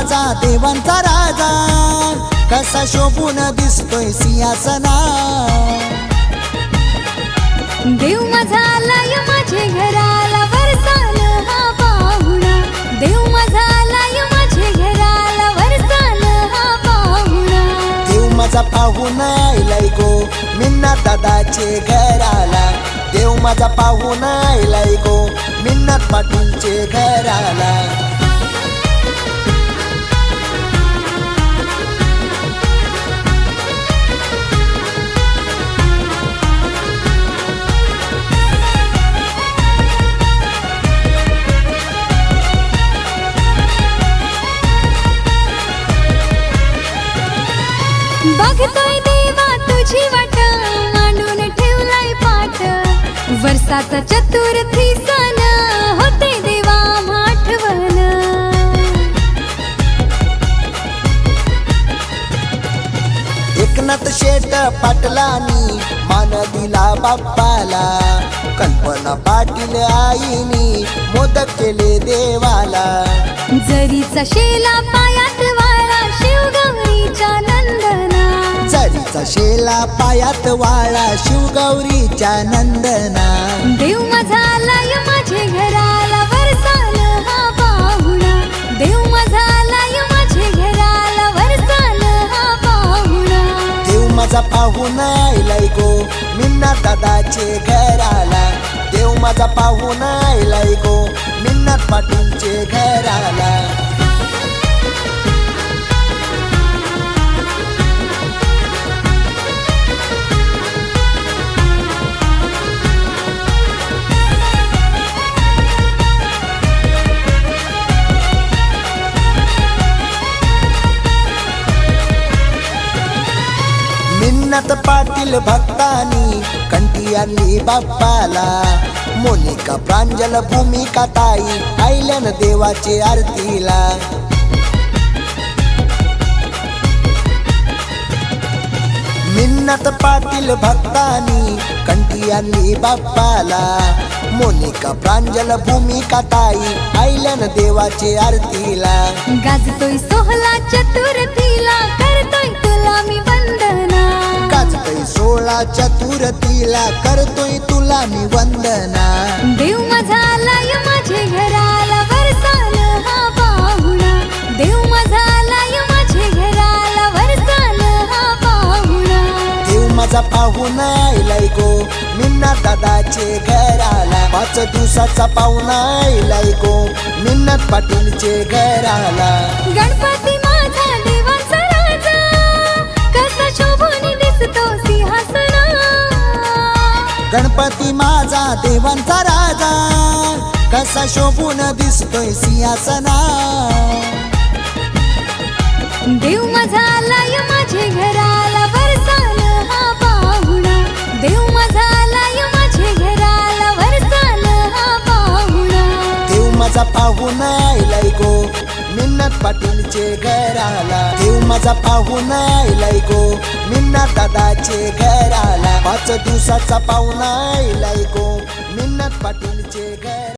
माझा देवांचा राजा, कसा शोभून दिसतोय सिंहासना। देव माझा आलाय माझे घराला, वरसान हा पाहुणा। देव माझा आलाय माझे घराला, वरसान हा पाहुणा। देव माझा पाहुणा आलाय गो मिन्ना दादाचे घराला। देव माझा पाहुणा आलाय गो मिन्ना पाटीलचे घराला। बघतोय देवा तुझी वाट, मांडून ठेवलाय पाट। वर्षाचा चतुर्थी सण, होते देवा आठवण। एकनाथ शेठ पाटलांनी मान दिला बाप्पाला, कल्पना पाटील आईनी मोदक केले देवाला। जरीचा शेला पायात वाळा, शिवगौरीच्या नंदना। जरीचा शेला पायात वाळा, शिवगौरीच्या नंदना। देव माझा आलाय माझे घराला, वरसान हा पाहुणा। देव माझा आलाय माझे घराला, वरसान हा पाहुणा। देव माझा पाहुणा आलाय गो मिन्ना दादाचे घराला। देव माझा पाहुणा आलाय गो मिन्ना पाटीलचे घराला। मिन्नत पाटील भक्तानी कंठी आणली बाप्पाला। मोनिका प्रांजल भूमिका ताई आयल्यान देवाची आरतीला। मिन्नत पाटील भक्तानी कंठी आणली बाप्पाला। मोनिका प्रांजल भूमिका ताई आयल्यान देवाची आरतीला। गाजतोय सोहला चतुर्थीला, करतोय तुला मी वंदना। गाजतोय सोळा चतुर्थीला, करतोय तुला मी वंदना। देव माझा आलाय माझे घराला, वरसान हा पाहुणा। देव माझा आलाय माझे घराला, वरसान हा पाहुणा। देव माझा पाहुणा आलाय गो मिन्ना दादाचे घराला। 5 दिवसाचा पाहुणा आलाय गो मिन्नत पाटीलचे घराला। गणपती माझा देवाचा राजा, कसा शोभून दिसतो सिंहासना। गणपती माझा देवांचा राजा, कसा शोभून दिसतोय सिंहासना। देव माझा आलाय माझे घराला, वरसान हा पाहुणा। देव माझा आलाय माझे घराला, वरसान हा पाहुणा। देव माझा पाहुणा आलाय गो मिन्नत पाटीलचे घराला। देव माझा पाहुणा आलाय गो मिन्ना दादाचे घराला। 5 दिवसाचा पाहुणा आलाय गो मिन्नत पाटीलचे घर